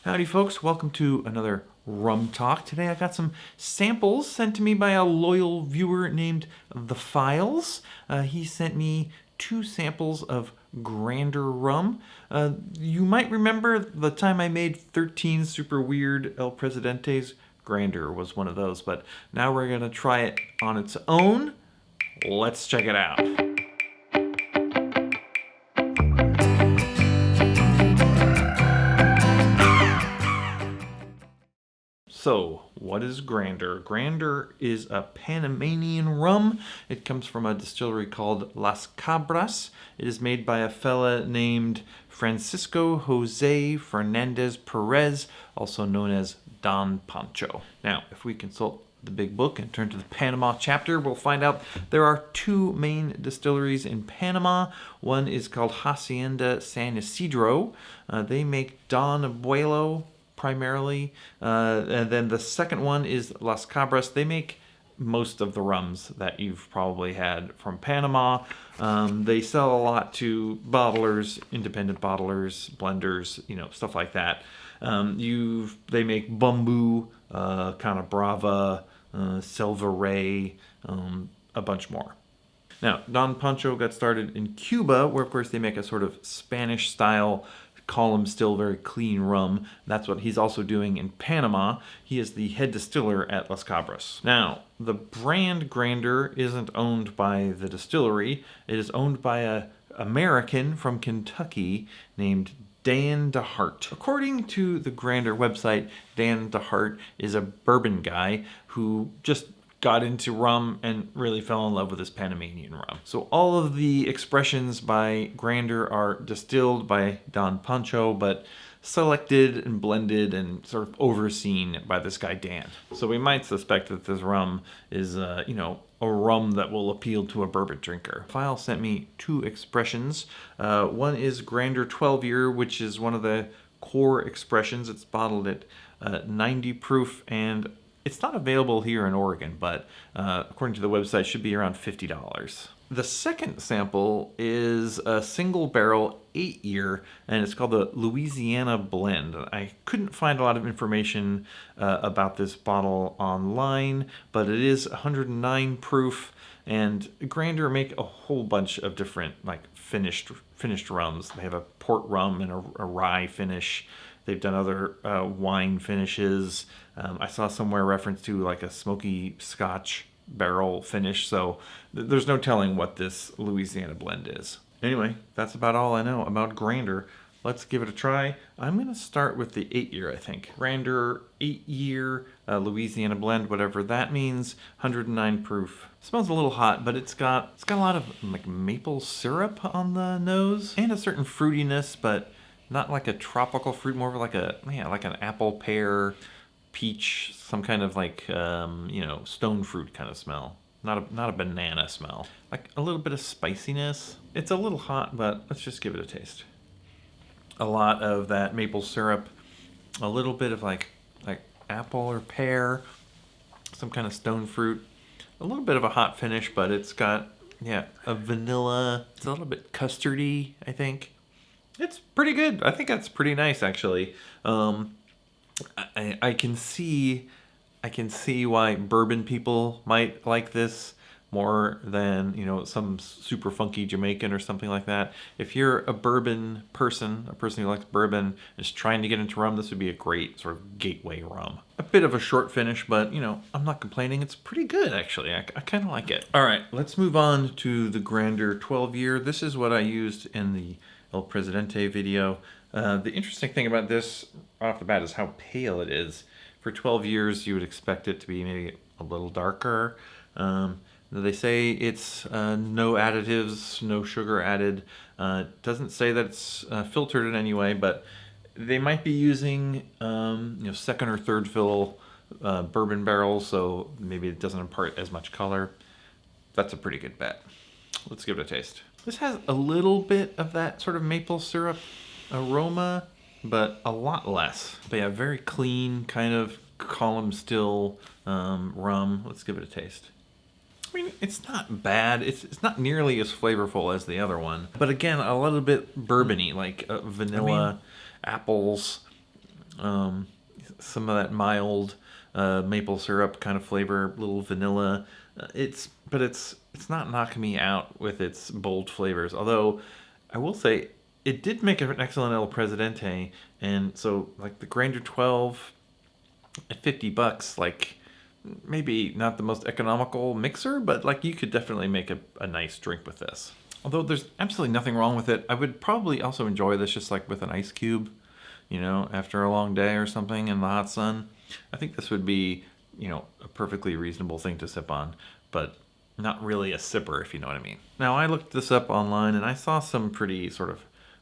Howdy folks, welcome to another Rum Talk. Today I got some samples sent to me by a loyal viewer named TheFiles. He sent me 2 samples of Grander rum. You might remember the time I made 13 super weird El Presidentes. Grander was one of those, but now we're gonna try it on its own. Let's check it out. So, what is Grander? Grander is a Panamanian rum. It comes from a distillery called Las Cabras. It is made by a fella named Francisco Jose Fernandez Perez, also known as Don Pancho. Now, if we consult the big book and turn to the Panama chapter, we'll find out there are 2 main distilleries in Panama. One is called Hacienda San Isidro. They make Don Abuelo primarily, and then the second one is Las Cabras. They make most of the rums that you've probably had from Panama. They sell a lot to bottlers, independent bottlers, blenders, stuff like that. They make Bumbu, Canabrava, Silva Rey, a bunch more. Now, Don Pancho got started in Cuba, where of course they make a sort of Spanish style column still very clean rum. That's what he's also doing in Panama. He is the head distiller at Las Cabras. Now, the brand Grander isn't owned by the distillery. It is owned by an American from Kentucky named Dan DeHart. According to the Grander website, Dan DeHart is a bourbon guy who just got into rum and really fell in love with this Panamanian rum. So all of the expressions by Grander are distilled by Don Pancho, but selected and blended and sort of overseen by this guy Dan. So we might suspect that this rum is, a rum that will appeal to a bourbon drinker. File sent me 2 expressions. One is Grander 12-year, which is one of the core expressions. It's bottled at 90 proof, and it's not available here in Oregon, but according to the website, should be around $50. The second sample is a single barrel 8-year, and it's called the Louisiana Blend. I couldn't find a lot of information about this bottle online, but it is 109 proof, and Grander make a whole bunch of different finished rums. They have a port rum and a rye finish. They've done other wine finishes. I saw somewhere reference to a smoky Scotch barrel finish, so there's no telling what this Louisiana blend is. Anyway, that's about all I know about Grander. Let's give it a try. I'm going to start with the 8-year, I think. Grander 8-year Louisiana blend, whatever that means, 109 proof. Smells a little hot, but it's got a lot of maple syrup on the nose and a certain fruitiness, but not like a tropical fruit, more of like an apple, pear, peach, some kind of stone fruit kind of smell. Not a banana smell. Like a little bit of spiciness. It's a little hot, but let's just give it a taste. A lot of that maple syrup, a little bit of like apple or pear, some kind of stone fruit, a little bit of a hot finish, but it's got a vanilla. It's a little bit custardy, I think. It's pretty good. I think that's pretty nice, actually. I can see why bourbon people might like this more than some super funky Jamaican or something like that. If you're a bourbon person, a person who likes bourbon, is trying to get into rum, this would be a great sort of gateway rum. A bit of a short finish, but I'm not complaining. It's pretty good, actually. I kind of like it. All right, let's move on to the Grander 12-year. This is what I used in the El Presidente video. The interesting thing about this right off the bat is how pale it is. For 12 years, you would expect it to be maybe a little darker. They say it's no additives, no sugar added. It doesn't say that it's filtered in any way, but they might be using second or third fill bourbon barrels, so maybe it doesn't impart as much color. That's a pretty good bet. Let's give it a taste. This has a little bit of that sort of maple syrup aroma, but a lot less. But yeah, very clean, kind of column still rum. Let's give it a taste. I mean, it's not bad. It's not nearly as flavorful as the other one. But again, a little bit bourbony, like vanilla, apples, Um, some of that mild maple syrup kind of flavor, little vanilla. It's not knocking me out with its bold flavors. Although I will say it did make an excellent El Presidente, and so like the Granger 12 at $50, like maybe not the most economical mixer, but like you could definitely make a nice drink with this. Although there's absolutely nothing wrong with it. I would probably also enjoy this just like with an ice cube, after a long day or something in the hot sun. I think this would be, a perfectly reasonable thing to sip on, but not really a sipper, if you know what I mean. Now, I looked this up online and I saw some pretty sort of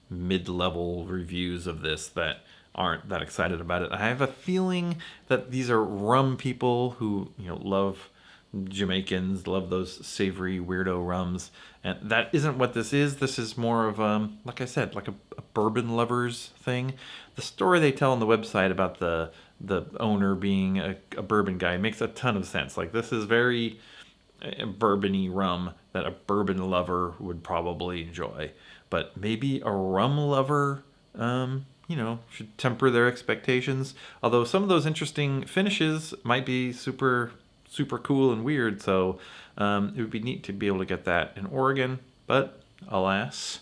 mid-level reviews of this that aren't that excited about it. I have a feeling that these are rum people who, love Jamaicans, love those savory weirdo rums, and that isn't what this is. This is more of like I said, like a bourbon lovers thing. The story they tell on the website about the owner being a bourbon guy makes a ton of sense. Like this is very bourbony rum that a bourbon lover would probably enjoy, but maybe a rum lover, should temper their expectations. Although some of those interesting finishes might be super, super cool and weird, so it would be neat to be able to get that in Oregon. But alas,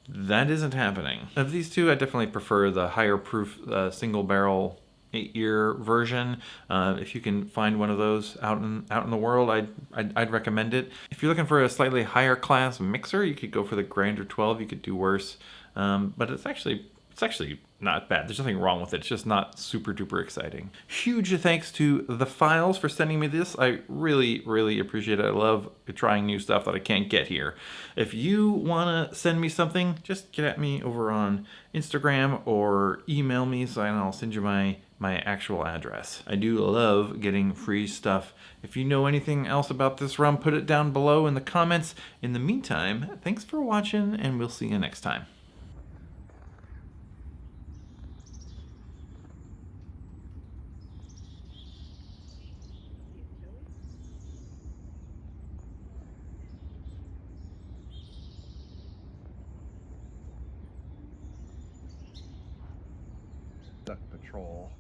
that isn't happening. Of these two, I definitely prefer the higher proof single barrel 8-year version. If you can find one of those out in the world, I'd recommend it. If you're looking for a slightly higher class mixer, you could go for the Grander 12. You could do worse, but it's actually not bad. There's nothing wrong with it. It's just not super duper exciting. Huge thanks to TheFiles for sending me this. I really, really appreciate it. I love trying new stuff that I can't get here. If you want to send me something, just get at me over on Instagram or email me, so I'll send you my actual address. I do love getting free stuff. If you know anything else about this rum, put it down below in the comments. In the meantime, thanks for watching, and we'll see you next time. Duck Patrol.